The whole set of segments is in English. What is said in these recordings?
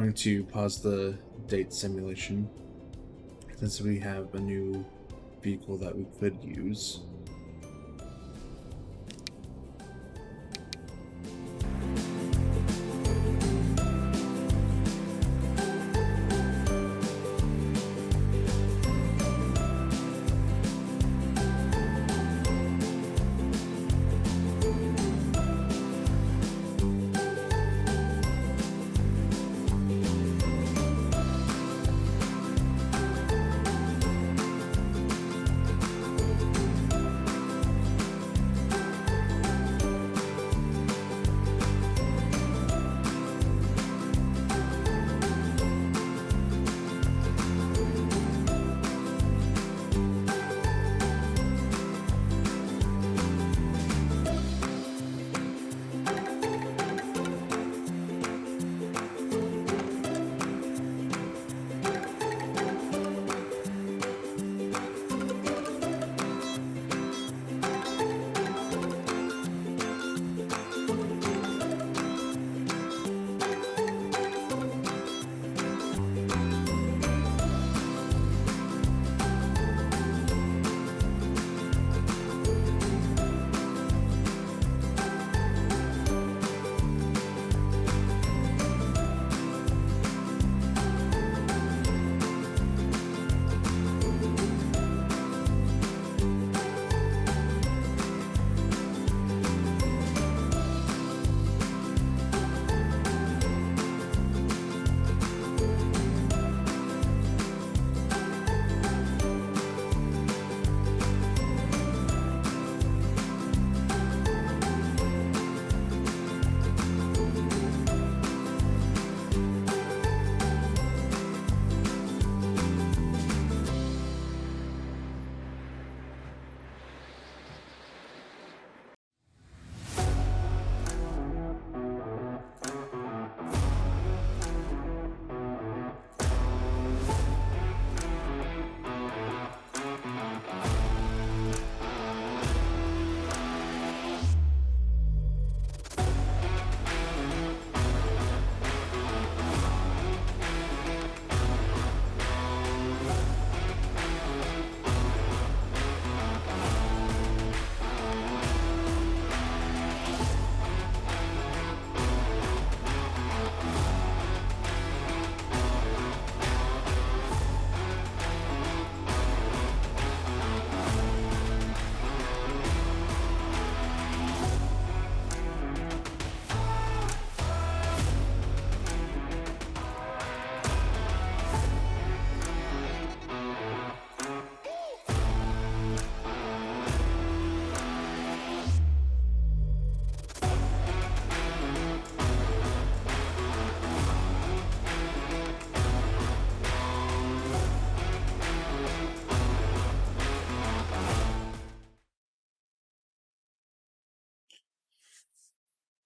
going to pause the date simulation since we have a new vehicle that we could use.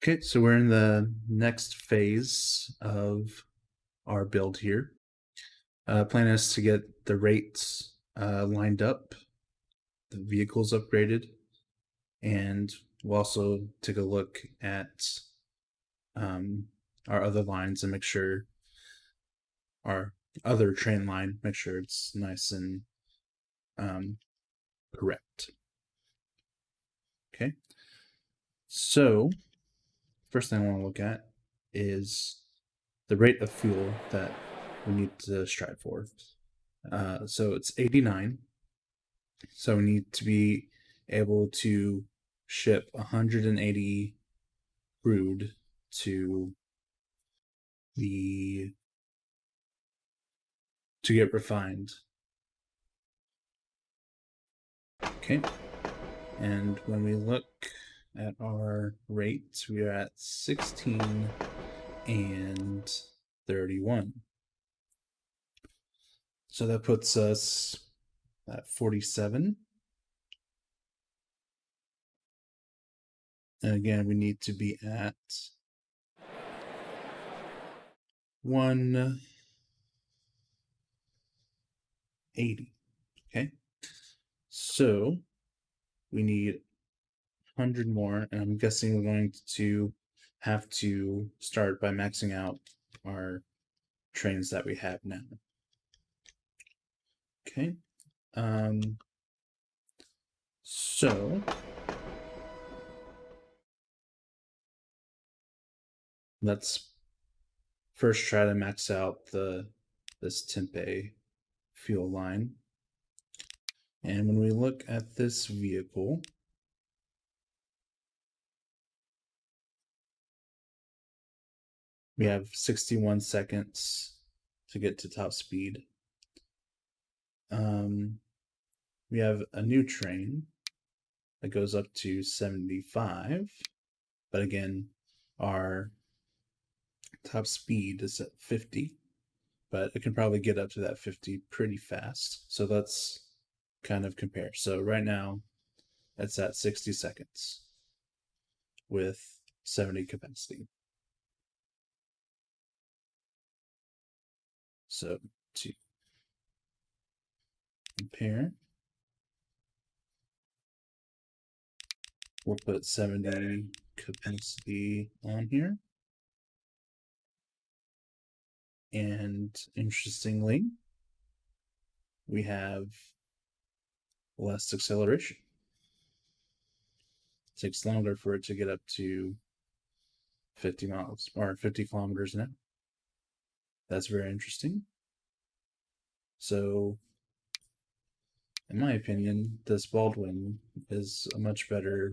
Okay, so we're in the next phase of our build here. Plan is to get the rates lined up, the vehicles upgraded, and we'll also take a look at our other lines and make sure our other train line, make sure it's nice and correct. Okay, so first thing I want to look at is the rate of fuel that we need to strive for. So it's 89. So we need to be able to ship 180 crude to get refined. Okay. And when we look at our rates, we are at 16 and 31. So that puts us at 47. And again, we need to be at 180. Okay. So we need 100 more, and I'm guessing we're going to have to start by maxing out our trains that we have now. Okay. So let's first try to max out this Tempe fuel line. And when we look at this vehicle, we have 61 seconds to get to top speed. We have a new train that goes up to 75, but again, our top speed is at 50, but it can probably get up to that 50 pretty fast. So let's kind of compare. So right now, it's at 60 seconds with 70 capacity. So to compare, we'll put 70 capacity on here. And interestingly, we have less acceleration. It takes longer for it to get up to 50 miles or 50 kilometers an hour. That's very interesting. So, in my opinion, this Baldwin is a much better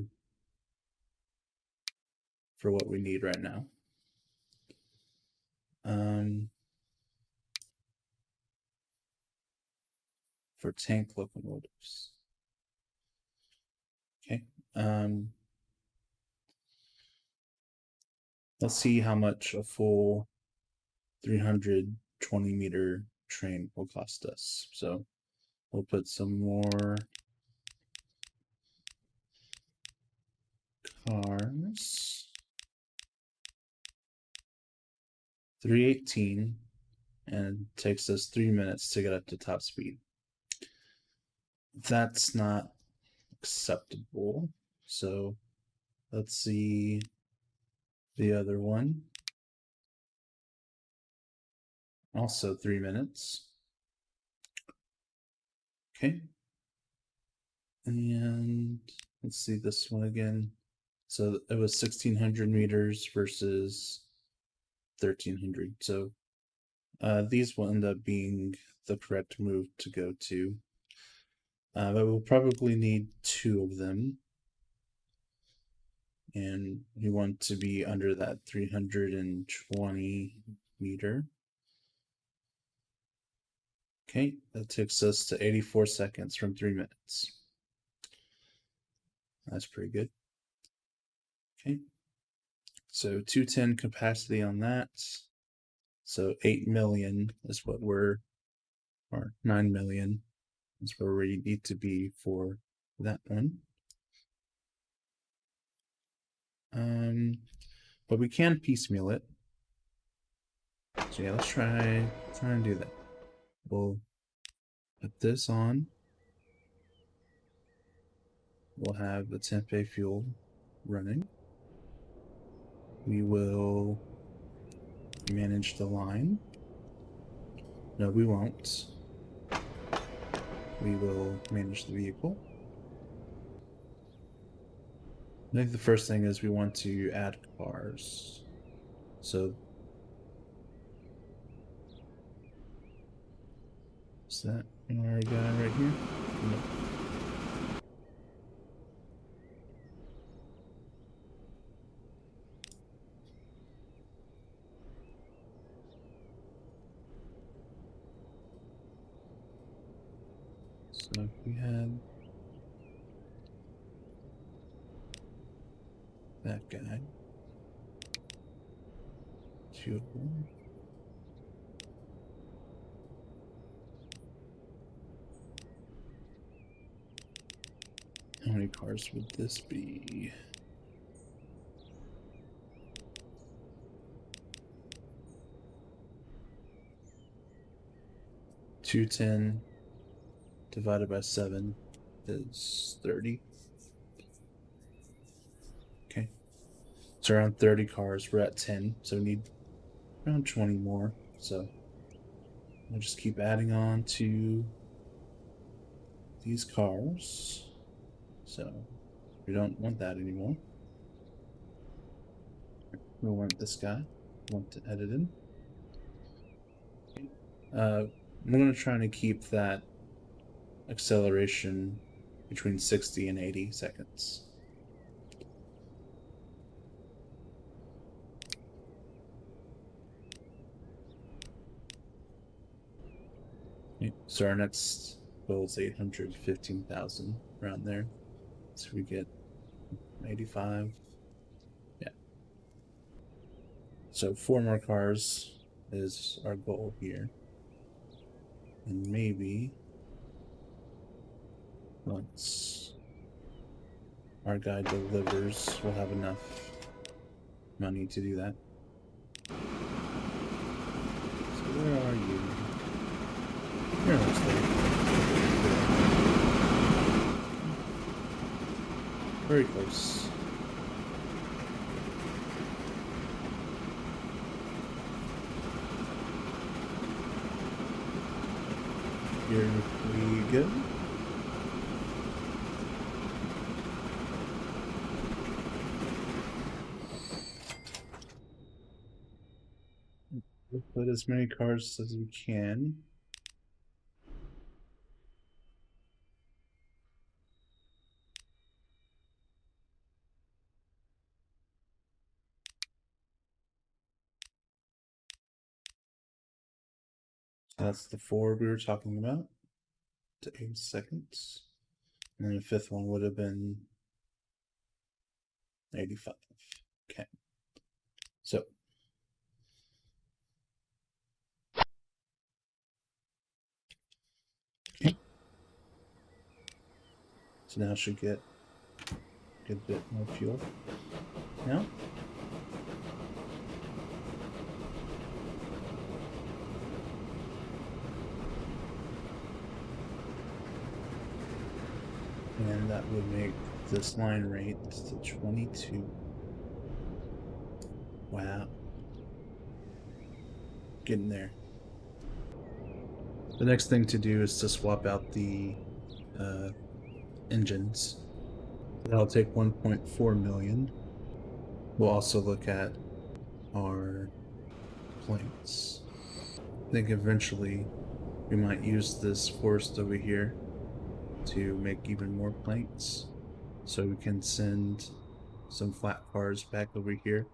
for what we need right now. For tank locomotives. Okay. Let's see how much a full 320 meter train will cost us. So we'll put some more cars. 318, and it takes us 3 minutes to get up to top speed. That's not acceptable. So let's see the other one. Also 3 minutes. Okay. And let's see this one again. So it was 1,600 meters versus 1,300. So these will end up being the correct move to go to. But we'll probably need 2 of them. And we want to be under that 320 meter. Okay, that takes us to 84 seconds from 3 minutes. That's pretty good. Okay, so 210 capacity on that. So 8 million is what we're, or 9 million is where we need to be for that one. But we can piecemeal it. So yeah, let's try and do that. We'll put this on. We'll have the Tempe fuel running. We will manage the line. No, we won't. We will manage the vehicle. I think the first thing is we want to add cars. So is that our guy right here? No. So if we had that guy, 2 of them. How many cars would this be? $210 divided by 7 is 30. Okay. It's around 30 cars. We're at 10, so we need around 20 more. So We'll just keep adding on to these cars. So we don't want that anymore. We want this guy. We want to edit him. I'm going to try to keep that acceleration between 60 and 80 seconds. So our next goal is 815,000, around there. So we get 85. Yeah. So 4 more cars is our goal here. And maybe once our guy delivers, we'll have enough money to do that. So where are you? You're almost there. Very close. Here we go. We'll put as many cars as we can. That's the 4 we were talking about. To 8 seconds. And then the 5th one would have been 85. Okay. So now I should get a good bit more fuel. Now. And that would make this line rate to 22. Wow. Getting there. The next thing to do is to swap out the engines. That'll take 1.4 million. We'll also look at our planes. I think eventually we might use this forest over here to make even more planks, so we can send some flat cars back over here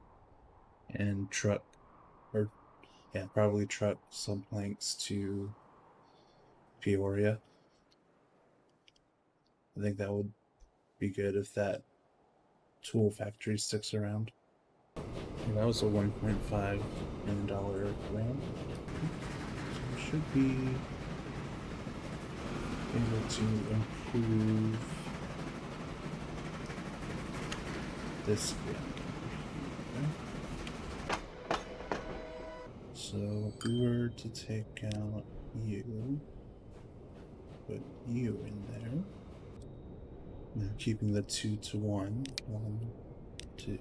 and probably truck some planks to Peoria. I think that would be good if that tool factory sticks around. That was a $1.5 million grant. Should be able to improve this bit. So if we were to take out you, put you in there. Now keeping the 2 to 1. 1, 2,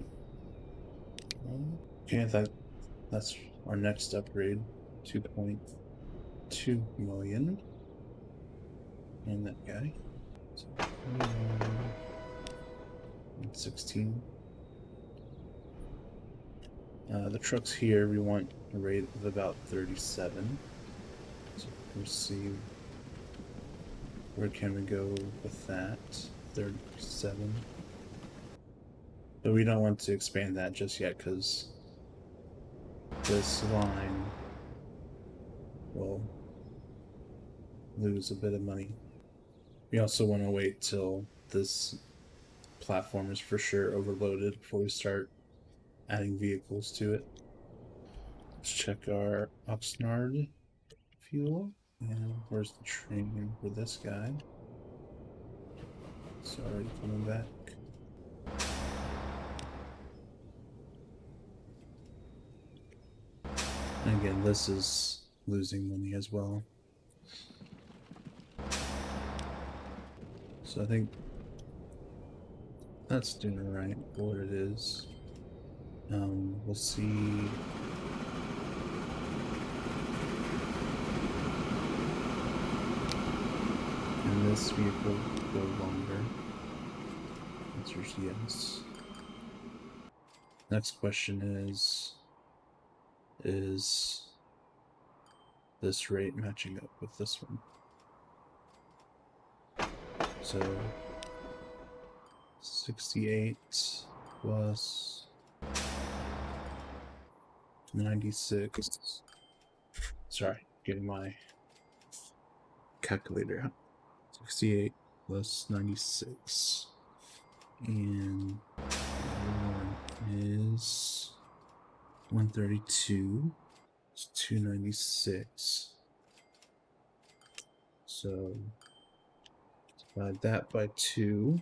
1. Okay, that's our next upgrade. 2.2 million. And that guy. So, 16. The trucks here, we want a rate of about 37. So we'll see where can we go with that. 37. But we don't want to expand that just yet because this line will lose a bit of money. We also want to wait till this platform is for sure overloaded before we start adding vehicles to it. Let's check our Oxnard fuel. And where's the train for this guy? It's already coming back. And again, this is losing money as well. So I think that's doing it right for what it is. We'll see this vehicle go longer? Answer's yes. Next question is this rate matching up with this one? So 68 plus 96. Sorry, getting my calculator out. 68 plus 96. And the other one is 132. It's 296. So divide that by 2.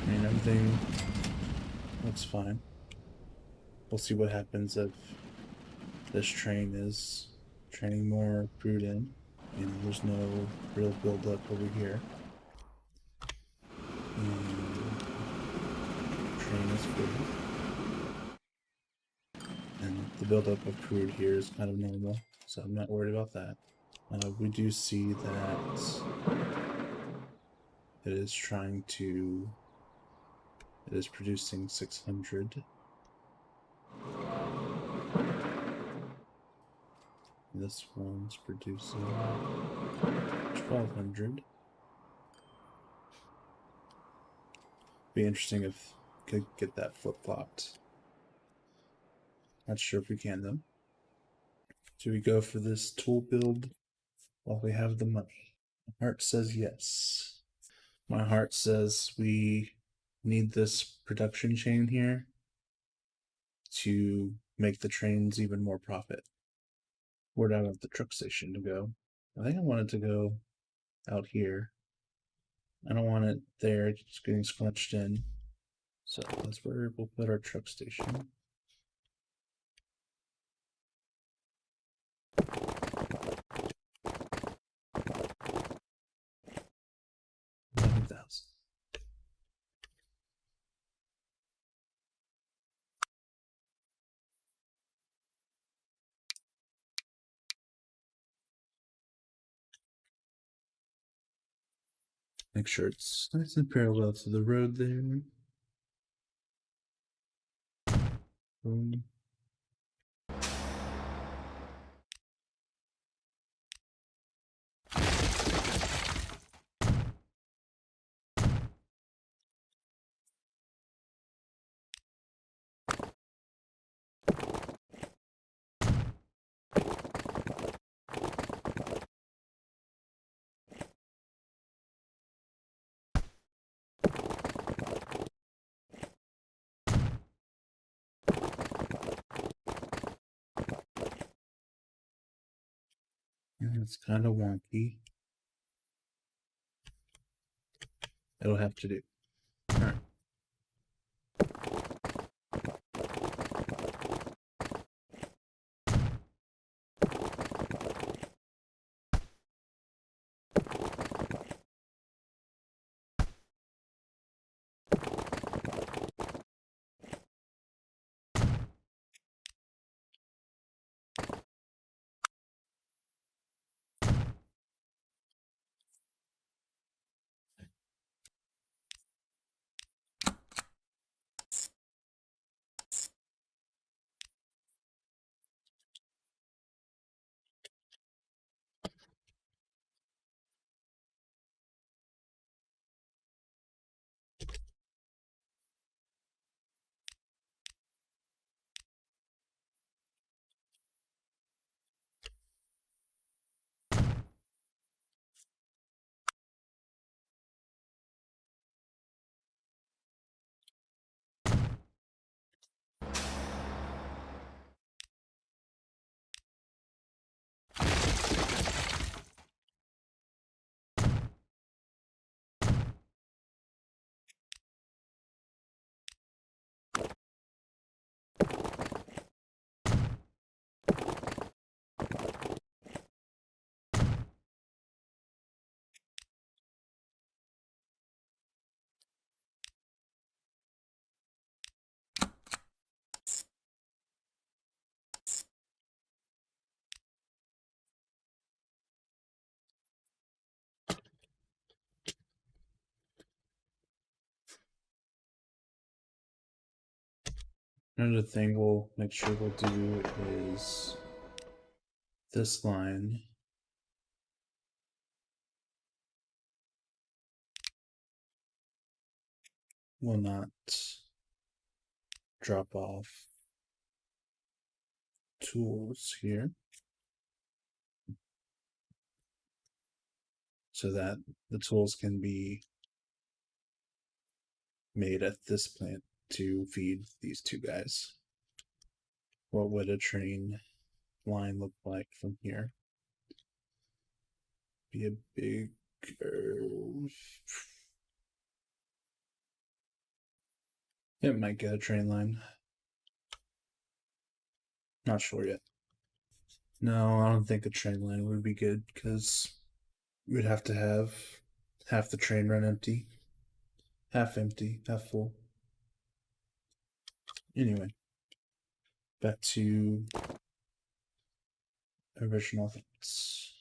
And everything looks fine. We'll see what happens if this train is training more crude in and there's no real buildup over here. And train is full. And the buildup of crude here is kind of normal, so I'm not worried about that. We do see that it is producing 600. This one's producing 1200. Be interesting if we could get that flip-flopped. Not sure if we can though. Do we go for this tool build while we have the money? My heart says yes. My heart says we need this production chain here to make the trains even more profit. Where do I want the truck station to go? I think I want it to go out here. I don't want it there, just getting scrunched in. So that's where we'll put our truck station. $11,000. Make sure it's nice and parallel to the road there. Boom. And it's kind of wonky. It'll have to do. All right. Another thing we'll make sure we'll do is this line will not drop off tools here, so that the tools can be made at this plant to feed these two guys. What would a train line look like from here? Be a big it might get a train line. Not sure yet. No, I don't think a train line would be good because we'd have to have half the train run empty, half full. Anyway, back to original thoughts.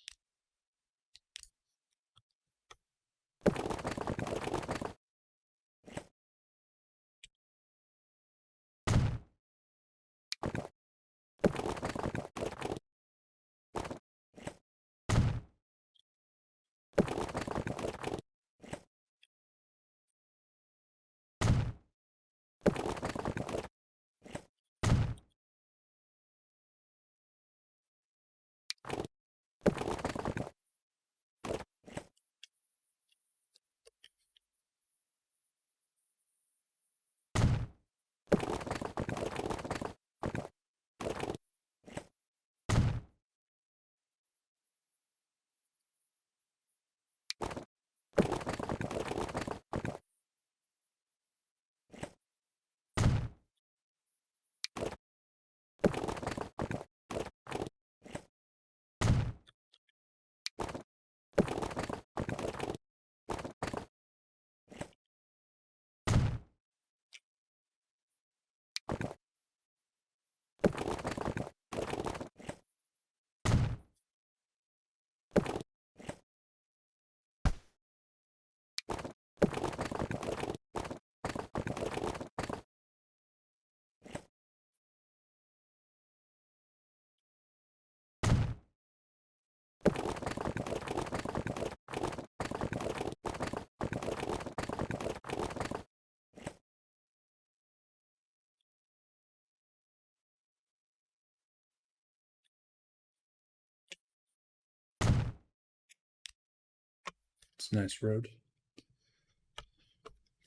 It's a nice road.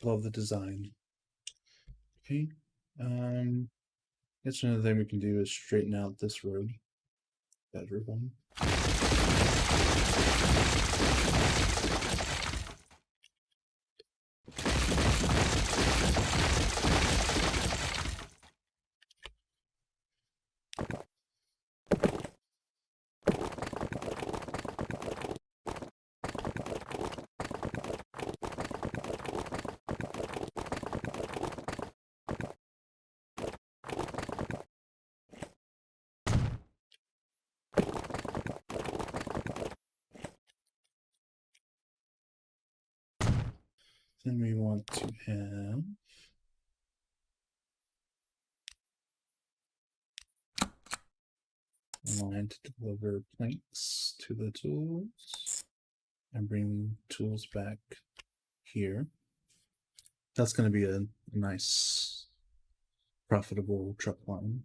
Love the design. Okay. Guess another thing we can do is straighten out this road. Better one. Then we want to have a line to deliver planks to the tools and bring tools back here. That's going to be a nice, profitable truck line.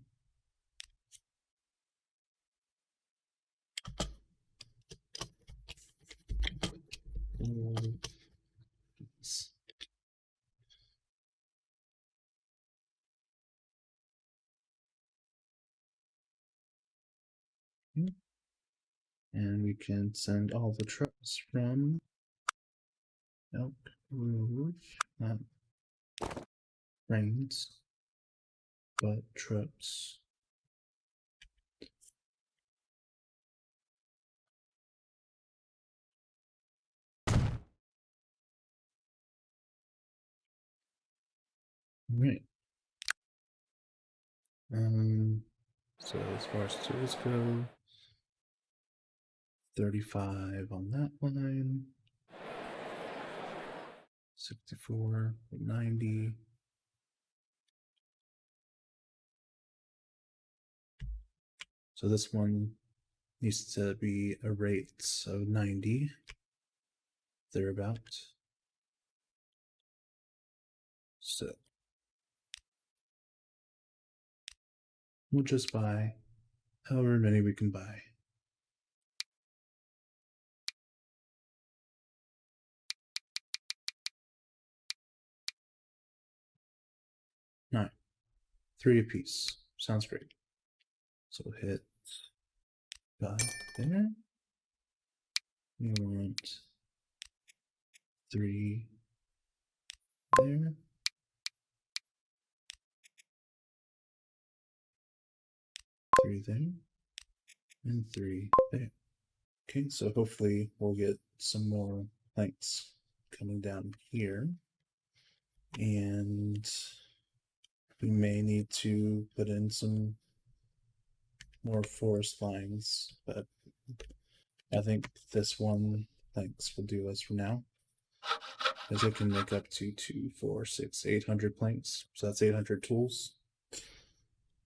And we can send all the trucks from Elk Grove, not trains, but trucks. Right. So as far as tools go, 35 on that line, 64, 90. So this one needs to be a rate of 90, thereabout. So we'll just buy however many we can buy. All right, 3 apiece. Sounds great. So we'll hit buy there. We want 3 there. 3 there. And 3 there. Okay, so hopefully we'll get some more planks coming down here. And we may need to put in some more forest lines, but I think this one planks will do us for now, as it can make up to 2, 4, 6, 800 planks. So that's 800 tools.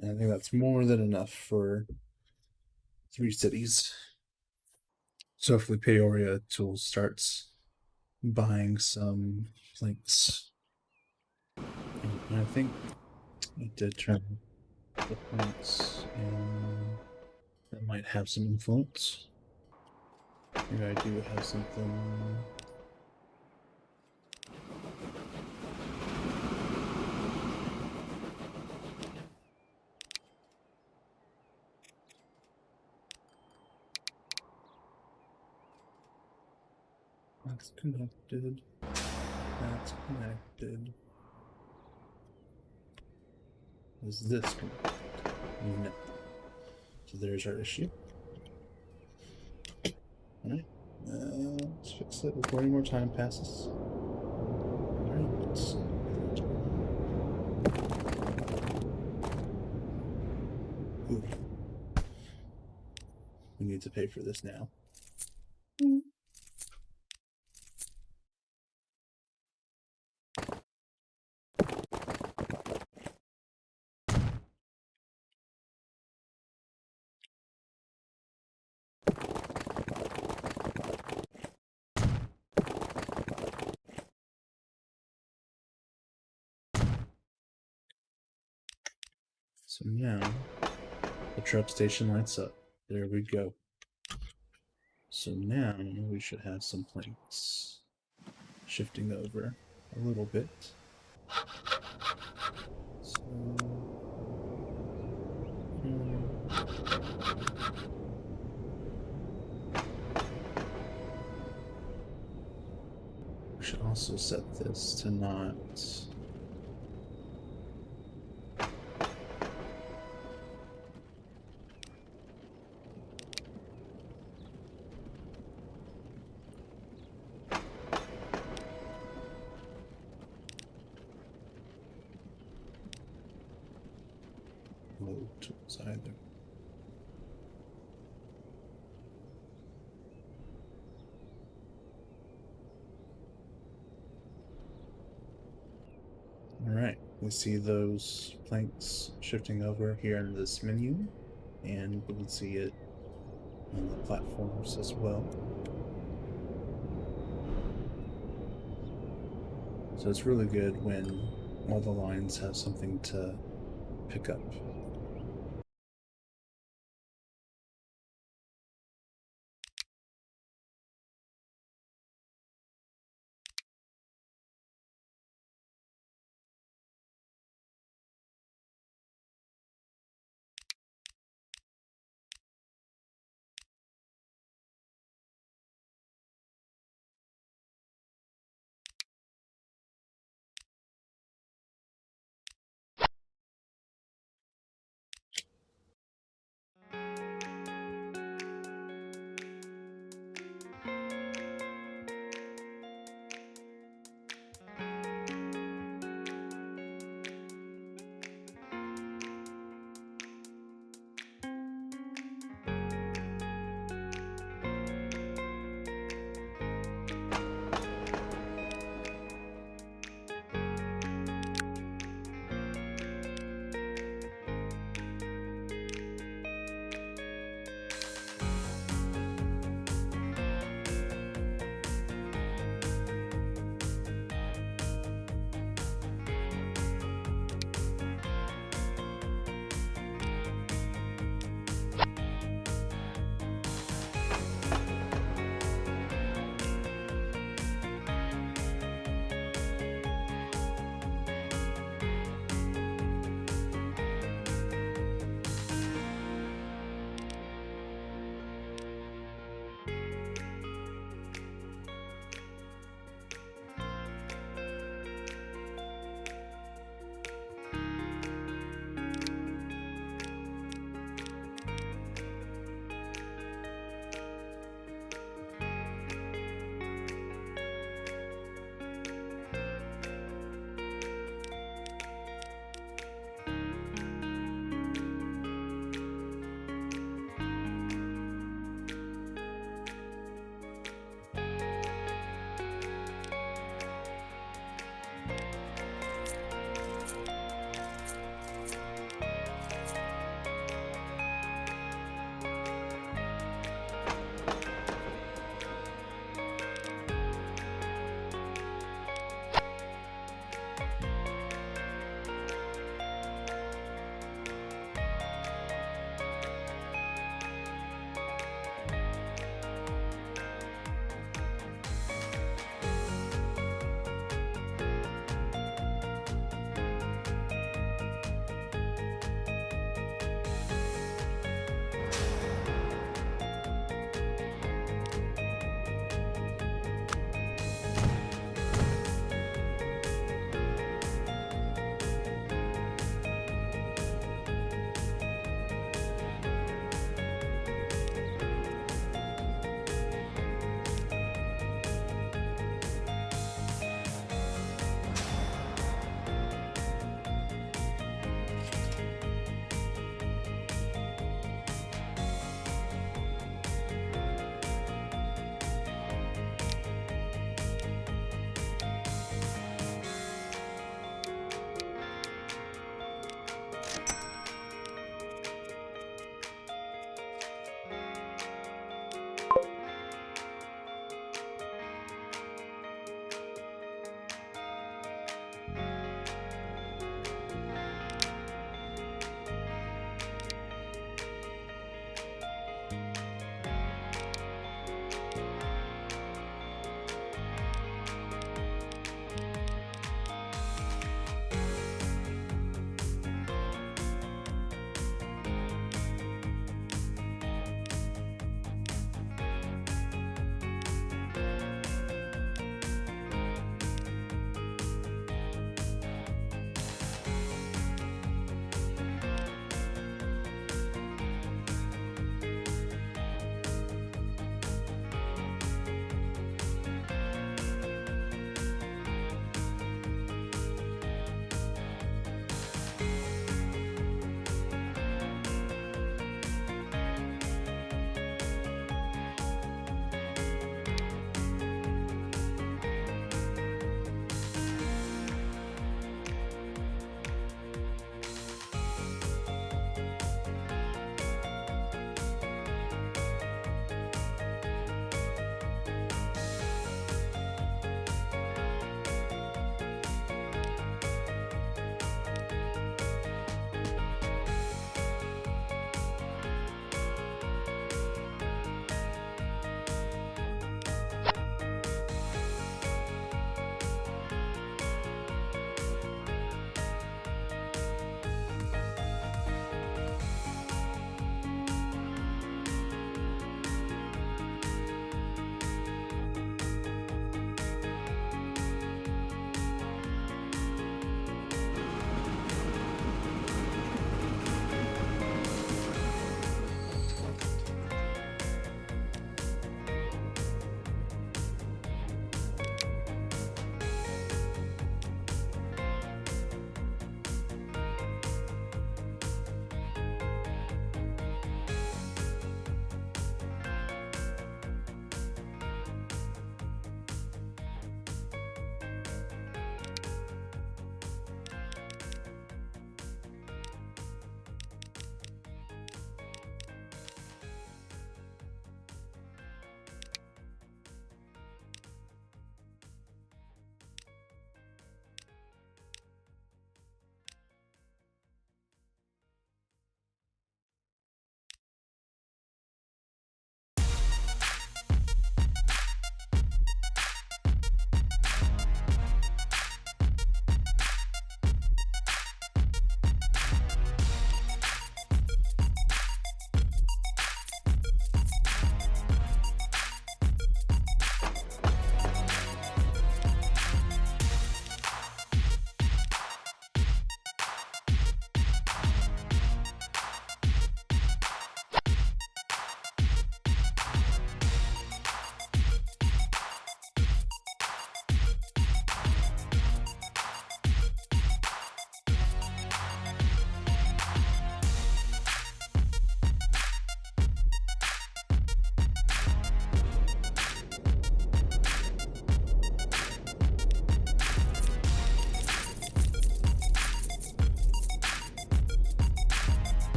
And I think that's more than enough for 3 cities. So hopefully Peoria Tools starts buying some planks. And I think it did turn the planks, and that might have some influence. Here I do have something. That's connected. That's connected. Is this connected? No. So there's our issue. Alright. Let's fix it before any more time passes. Alright, let's. Ooh. We need to pay for this now. So now the truck station lights up. There we go. So now we should have some planks shifting over a little bit. So, we should also set this to not. Load tools either. Alright, we see those planks shifting over here in this menu, and we can see it on the platforms as well. So it's really good when all the lines have something to pick up.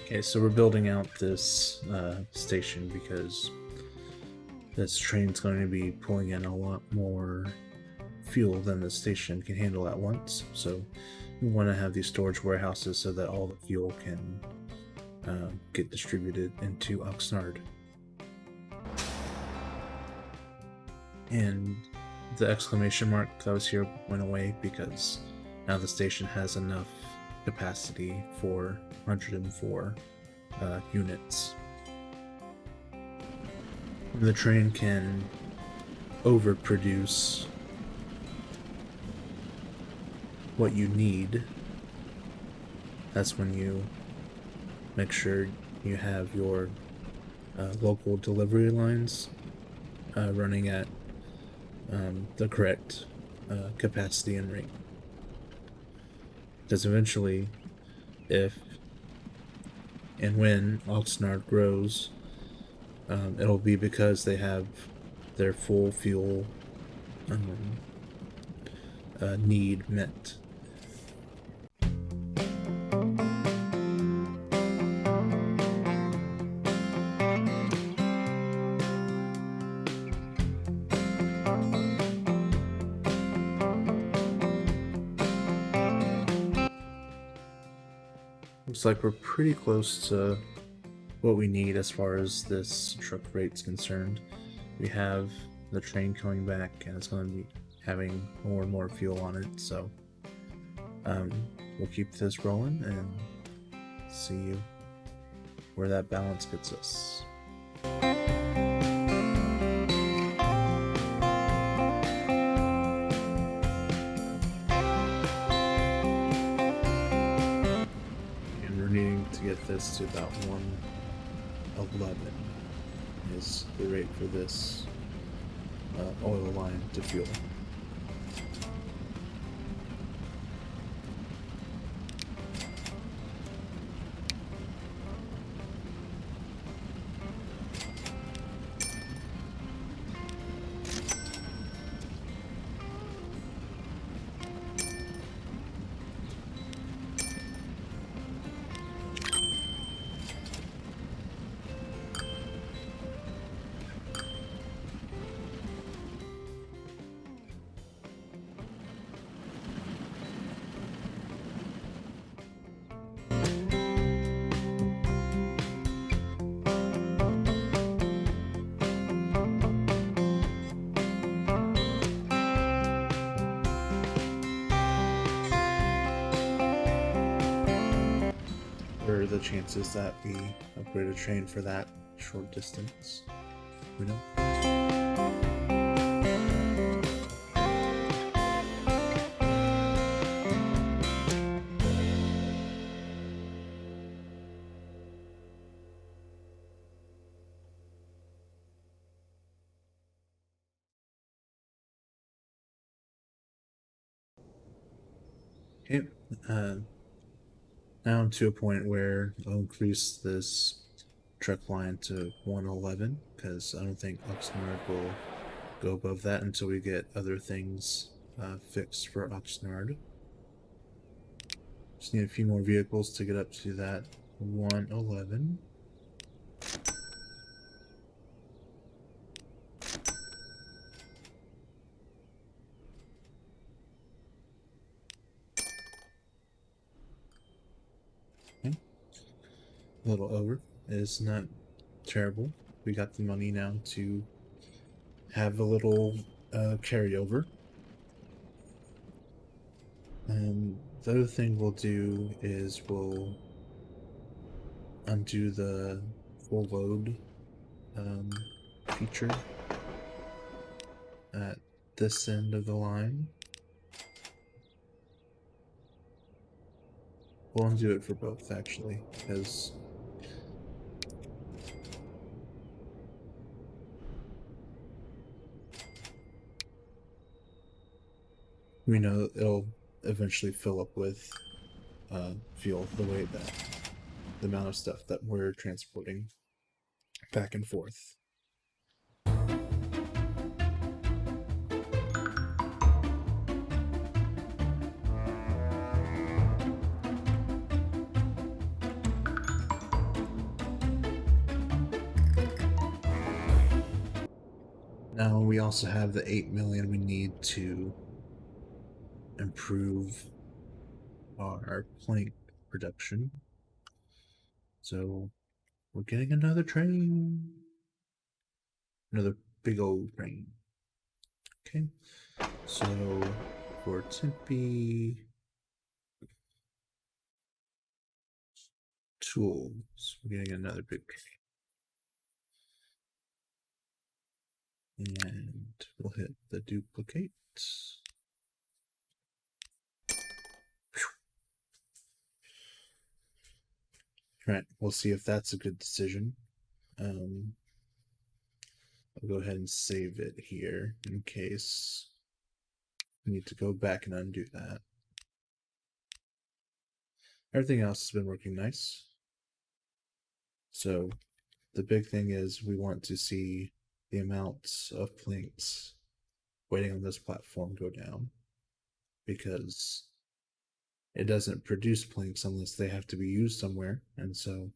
Okay, so we're building out this station because this train's going to be pulling in a lot more fuel than the station can handle at once. So we want to have these storage warehouses so that all the fuel can get distributed into Oxnard. And the exclamation mark that was here went away because now the station has enough capacity for 104 units. The train can overproduce what you need. That's when you make sure you have your local delivery lines running at the correct capacity and rate. Because eventually, if and when Oxnard grows, it'll be because they have their full fuel need met. Looks like we're pretty close to what we need as far as this truck rate's concerned. We have the train coming back and it's going to be having more and more fuel on it, so we'll keep this rolling and see where that balance gets us. To get this to about 111 is the rate for this oil line to fuel. What are the chances that we upgrade a train for that short distance? Who knows? Okay, now to a point where I'll increase this truck line to 111 because I don't think Oxnard will go above that until we get other things fixed for Oxnard. Just need a few more vehicles to get up to that 111. Okay. A little over is not terrible. We got the money now to have a little carryover. The other thing we'll do is we'll undo the full load feature at this end of the line. We'll undo it for both actually, because we know it'll eventually fill up with fuel the way that the amount of stuff that we're transporting back and forth. Now we also have the 8 million we need to improve our plank production. So we're getting another train. Another big old train. Okay. So for Tempe tools, we're getting another big train. And we'll hit the duplicate. Right, we'll see if that's a good decision. I'll go ahead and save it here in case we need to go back and undo that. Everything else has been working nice. So the big thing is we want to see the amounts of planks waiting on this platform go down, because it doesn't produce planks unless they have to be used somewhere, and so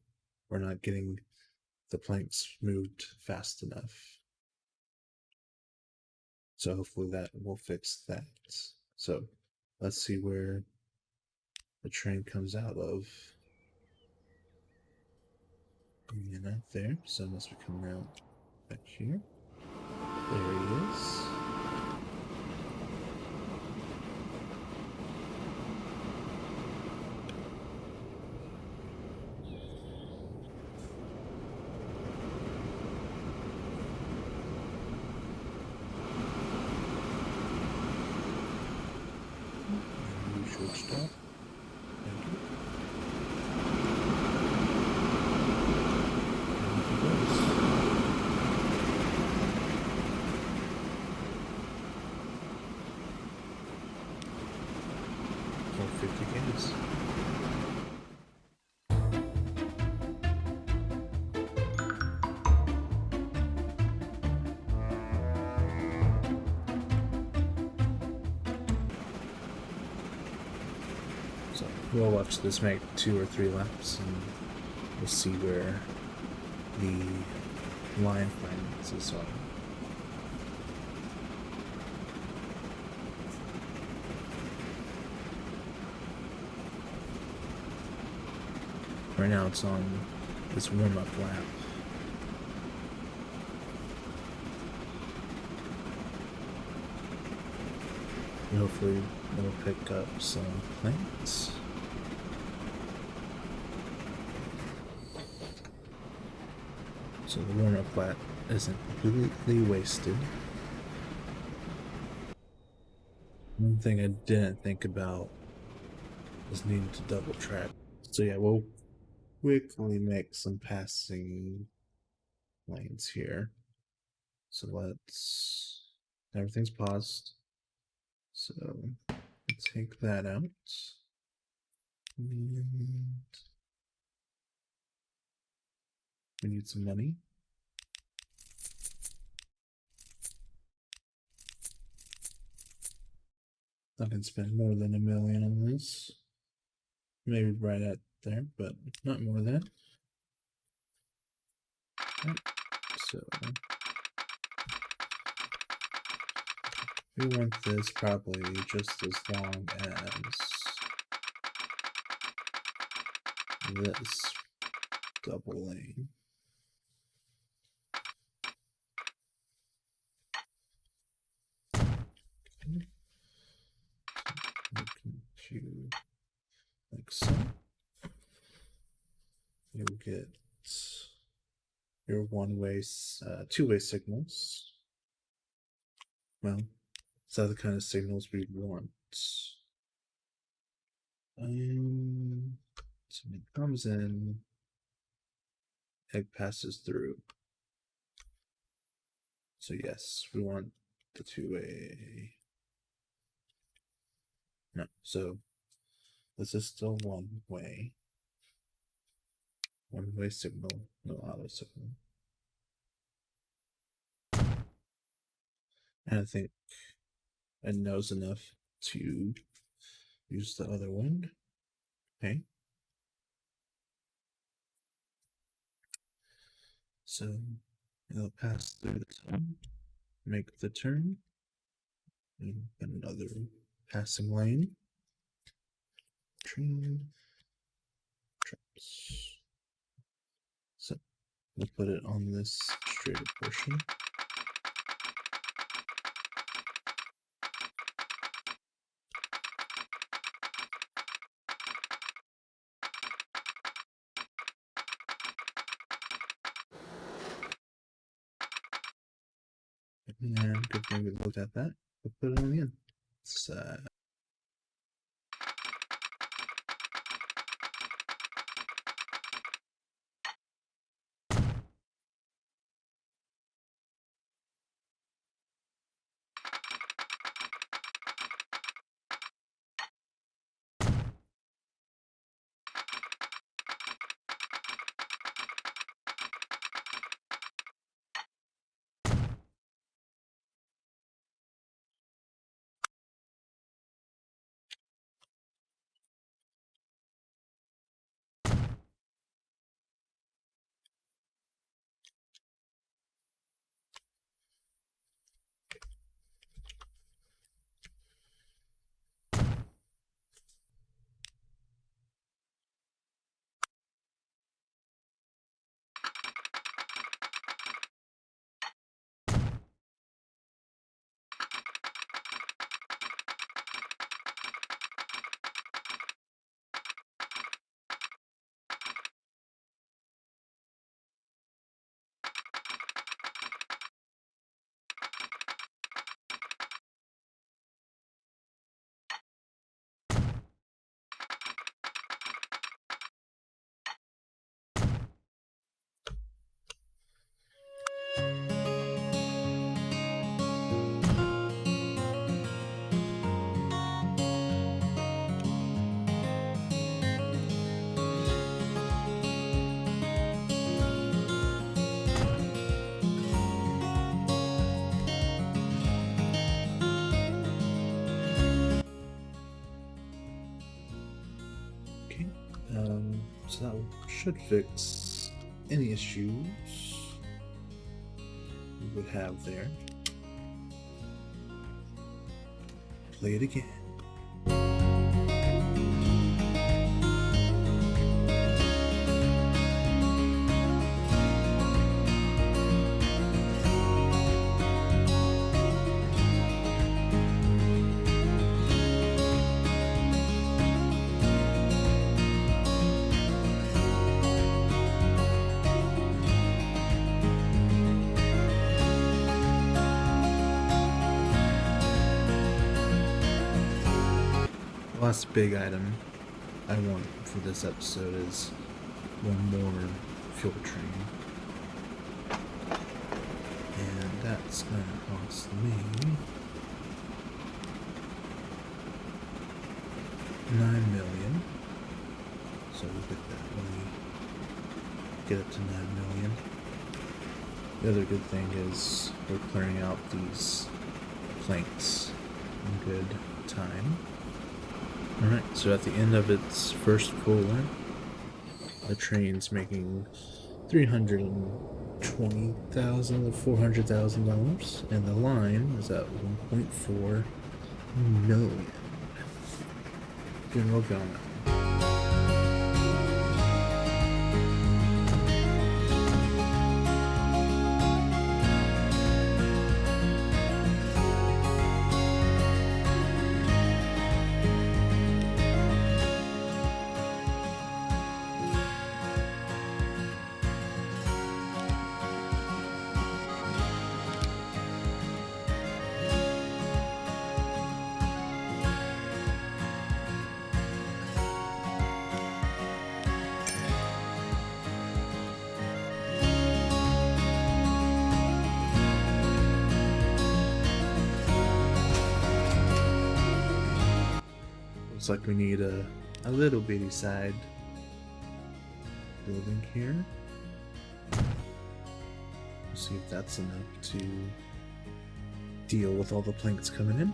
we're not getting the planks moved fast enough. So hopefully that will fix that. So let's see where the train comes out of. Yeah, not there, so it must be coming out back here. There he is. Shortstop. Thank you. And 50 games. So we'll watch this make 2 or 3 laps, and we'll see where the line finances are. Right now it's on this warm-up lap. And hopefully it'll pick up some planks. So the warm-up lap isn't completely wasted. One thing I didn't think about is needing to double track. So yeah, we'll quickly make some passing lanes here. So everything's paused. So take that out. And we need some money. I can spend more than $1 million on this. Maybe right at there, but not more than. Right. So we want this probably just as long as this double lane. Okay. Compute like so. You'll get your two-way signals. Well, these are the kind of signals we want. So when it comes in, egg passes through. So yes, we want the two-way. No, so this is still one-way. One-way signal, no auto signal. And I think it knows enough to use the other one. Okay. So it'll pass through the tunnel. make the turn. And another passing lane. Train. Traps. So we'll put it on this straighter portion. And good thing we looked at that. We'll put it on the end. So that should fix any issues we would have there. Play it again. Last big item I want for this episode is one more fuel train. And that's going to cost me $9 million. So we'll get that when we get up to $9 million. The other good thing is we're clearing out these planks in good time. Alright, so at the end of its first full length, the train's making $320,000 to $400,000, and the line is at $1.4 million. Doing real good on that. Looks like we need a little bitty side building here. We'll see if that's enough to deal with all the planks coming in.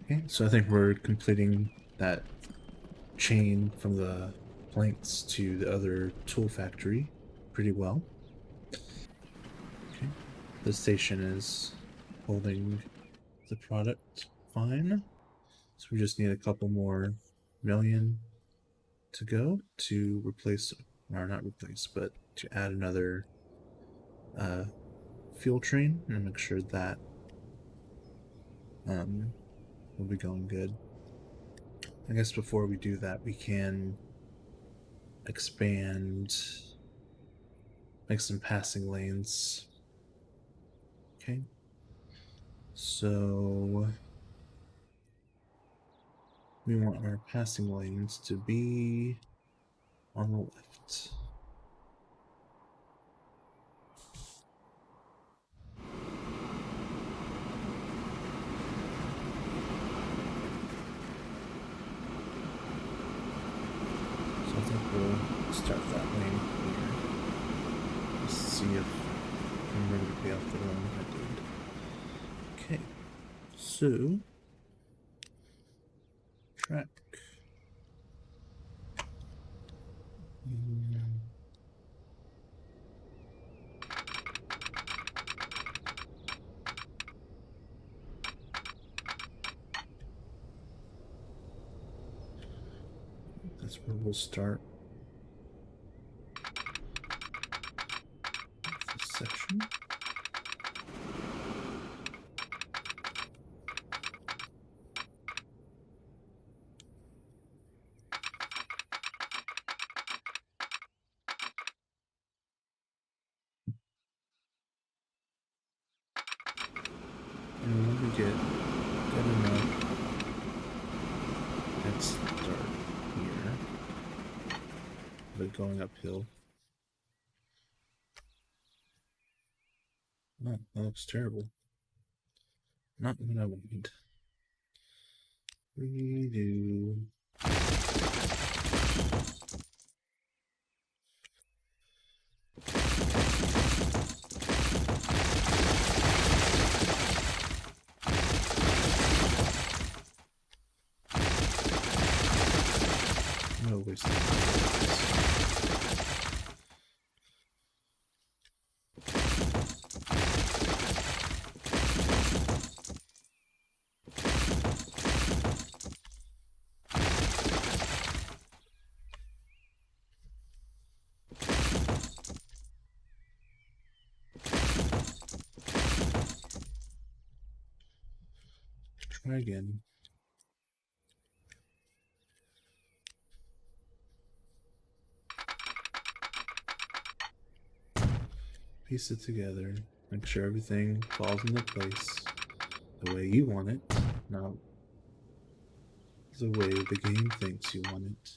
Okay, so I think we're completing that chain from the planks to the other tool factory pretty well. Okay, the station is holding the product fine. So we just need a couple more million to go to replace, or not replace, but to add another uh, fuel train and make sure that will be going good. I guess before we do that, we can expand, make some passing lanes. Okay. So we want our passing lanes to be on the left. So I think we'll start that lane here. Let's see if I'm ready to pay off the loan. I did. Okay. So track. That's where we'll start this section. And when we get good enough, let's start here, but going uphill. Oh, that looks terrible. Not what I wanted. Redo. No waste of Try again. Piece it together. Make sure everything falls into place the way you want it, not the way the game thinks you want it.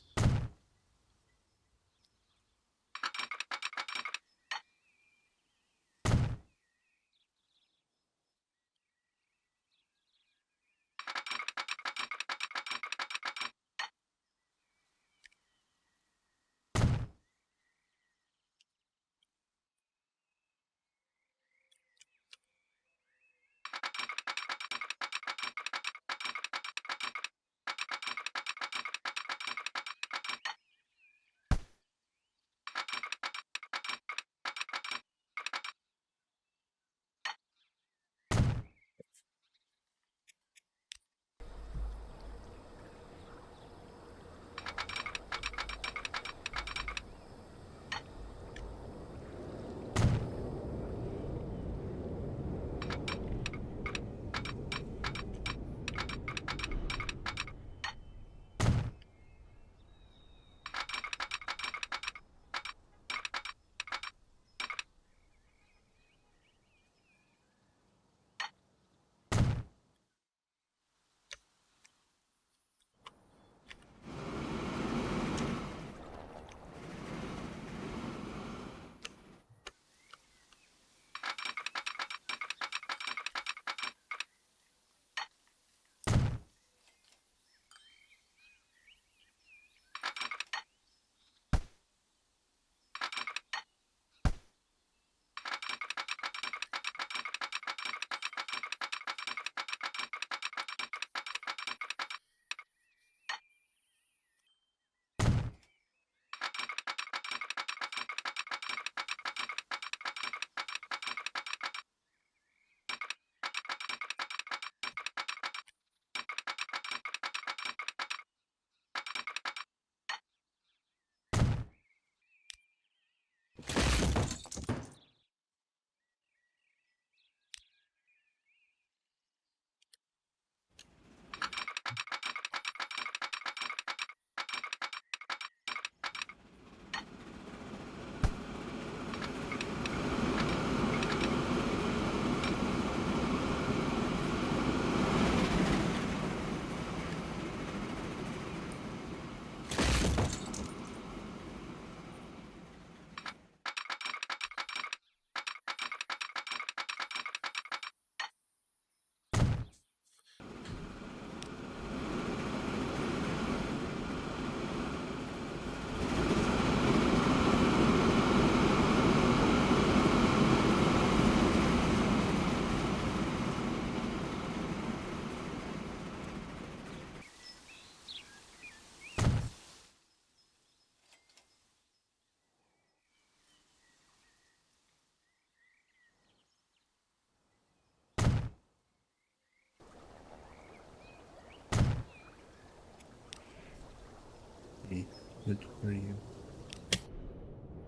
What are you?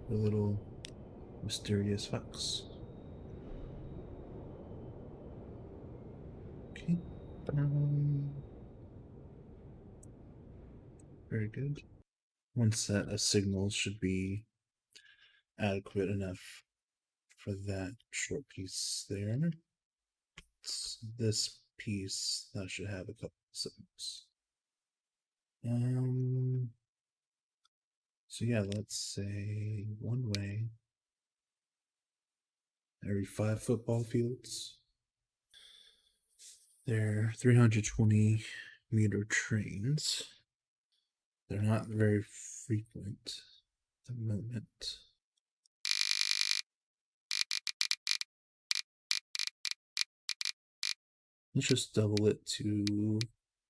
A little mysterious fox. Okay. Very good. One set of signals should be adequate enough for that short piece there. It's this piece that should have a couple of signals. So yeah, let's say one way every 5 football fields. They're 320-meter trains. They're not very frequent at the moment. Let's just double it to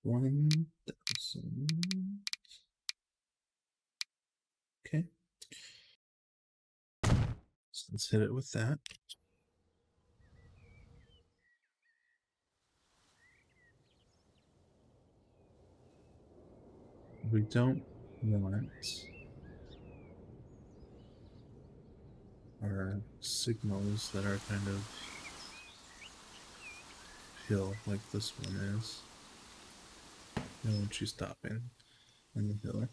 1,000. Okay. So let's hit it with that. We don't want our signals that are kind of hill like this one is. No one she's stopping in the hill.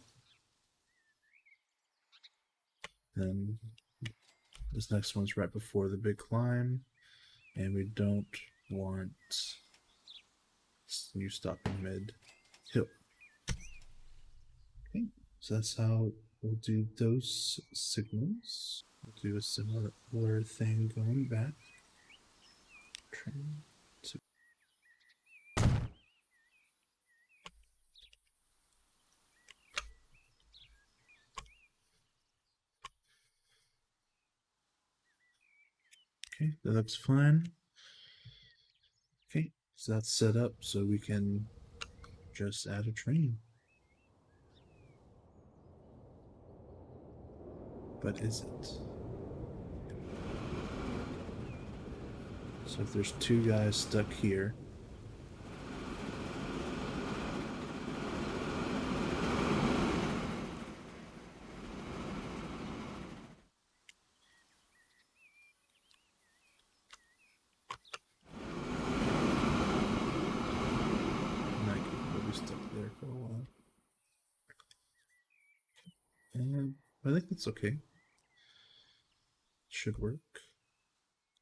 Then this next one's right before the big climb, and we don't want you stopping mid hill. Okay, so that's how we'll do those signals. We'll do a similar thing going back. Train to okay, that looks fine. Okay, so that's set up so we can just add a train. But is it? So if there's 2 guys stuck here, we'll be stuck there for a while. And I think that's okay. Should work.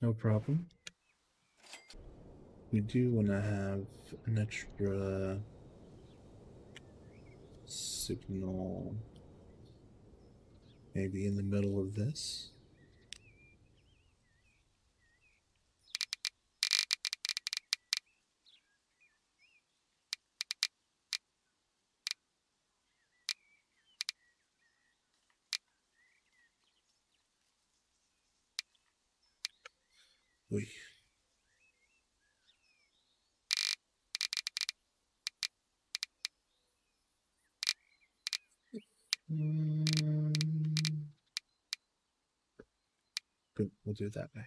No problem. We do want to have an extra signal maybe in the middle of this. Oy. Good, we'll do it that way.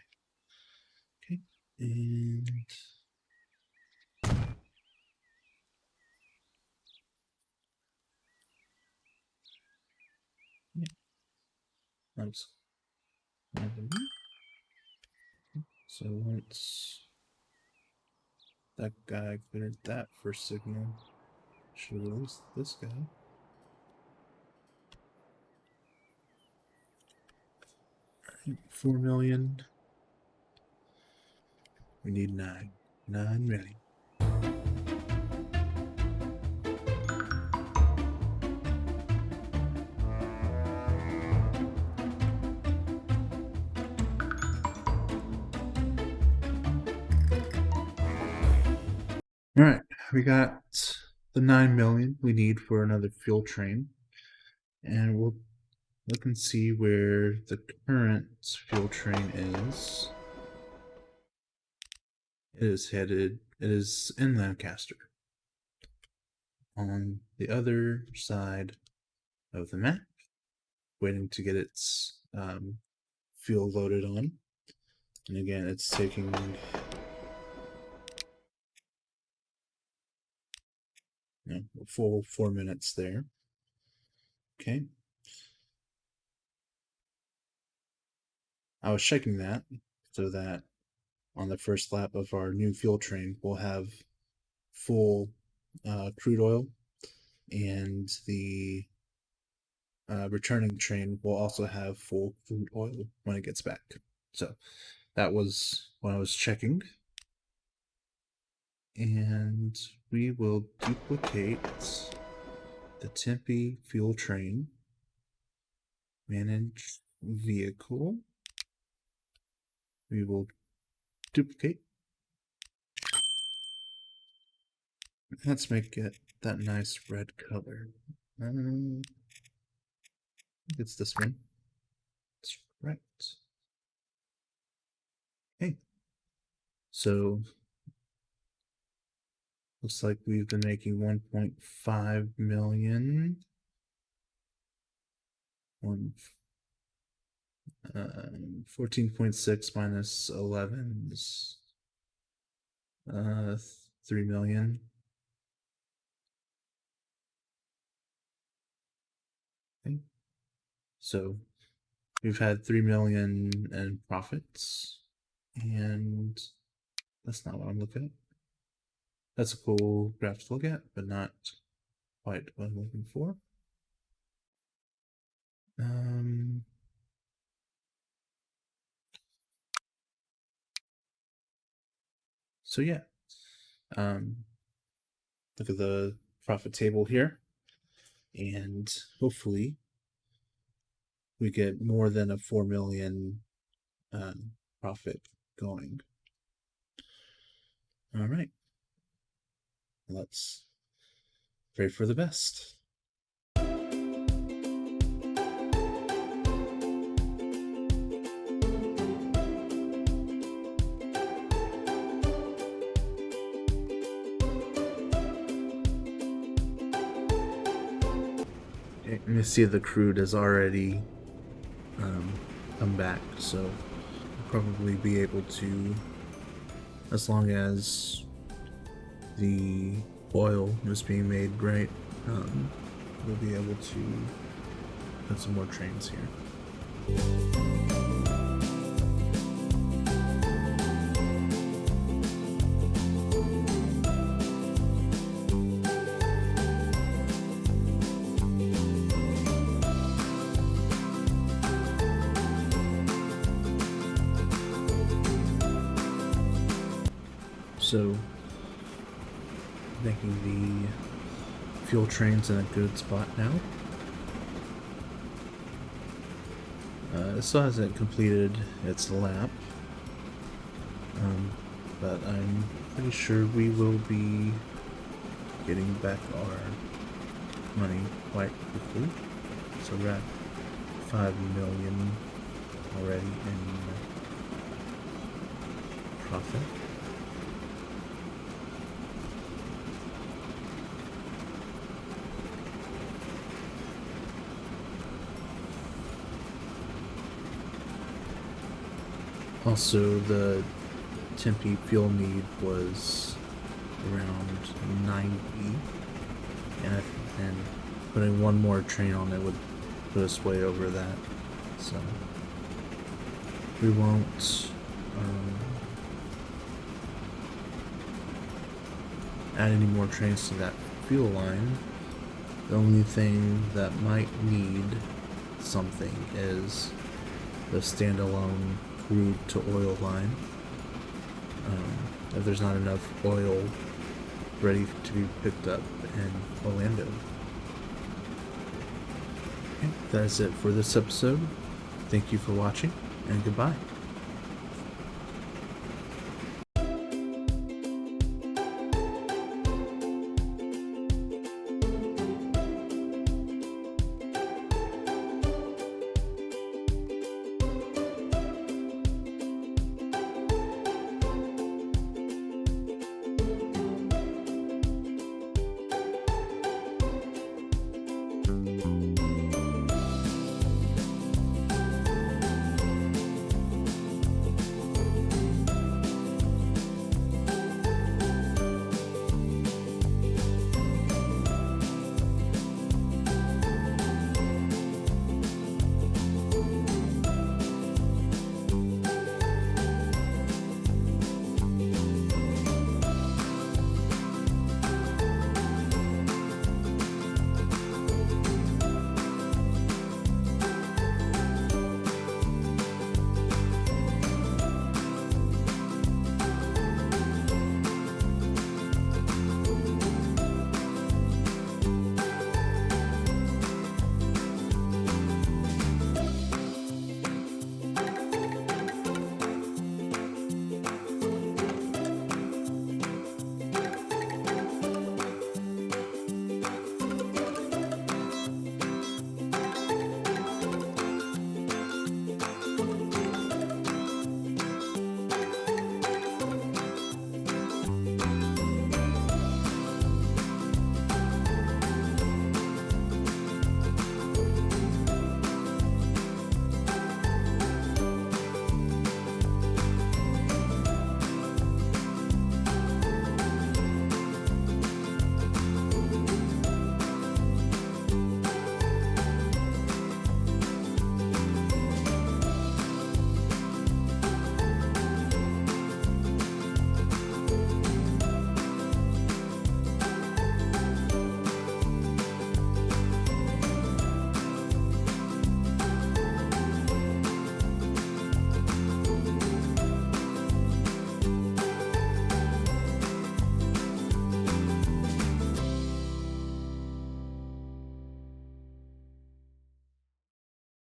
Okay, and yeah, nice. So once that guy cleared that first signal, should release this guy. Alright, 4 million. We need 9. 9 million. All right, we got the 9 million we need for another fuel train, and we'll look and see where the current fuel train is. It is headed, it is in Lancaster, on the other side of the map, waiting to get its fuel loaded on. And again, it's taking a full 4 minutes there. Okay. I was checking that so that on the first lap of our new fuel train, we'll have full crude oil, and the returning train will also have full crude oil when it gets back. So that was when I was checking. And we will duplicate the Tempe fuel train. Manage vehicle. We will duplicate. Let's make it that nice red color. It's this one. That's right. Okay. So looks like we've been making 1.5 million. 14.6 minus 11 is 3 million. Okay. So we've had 3 million in profits, and that's not what I'm looking at. That's a cool graph to look at, but not quite what I'm looking for. So yeah, look at the profit table here, and hopefully we get more than a 4 million profit going. All right, let's pray for the best. You see the crude has already come back, so we'll probably be able to, as long as the oil is being made right, we'll be able to put some more trains here. So, making the fuel trains in a good spot now. It still hasn't completed its lap, but I'm pretty sure we will be getting back our money quite quickly. So we're at 5 million already in profit. Also, the Tempe fuel need was around 90, and putting one more train on it would put us way over that. So we won't add any more trains to that fuel line. The only thing that might need something is the standalone crude to oil line. If there's not enough oil ready to be picked up in Orlando. Okay, that is it for this episode. Thank you for watching, and goodbye.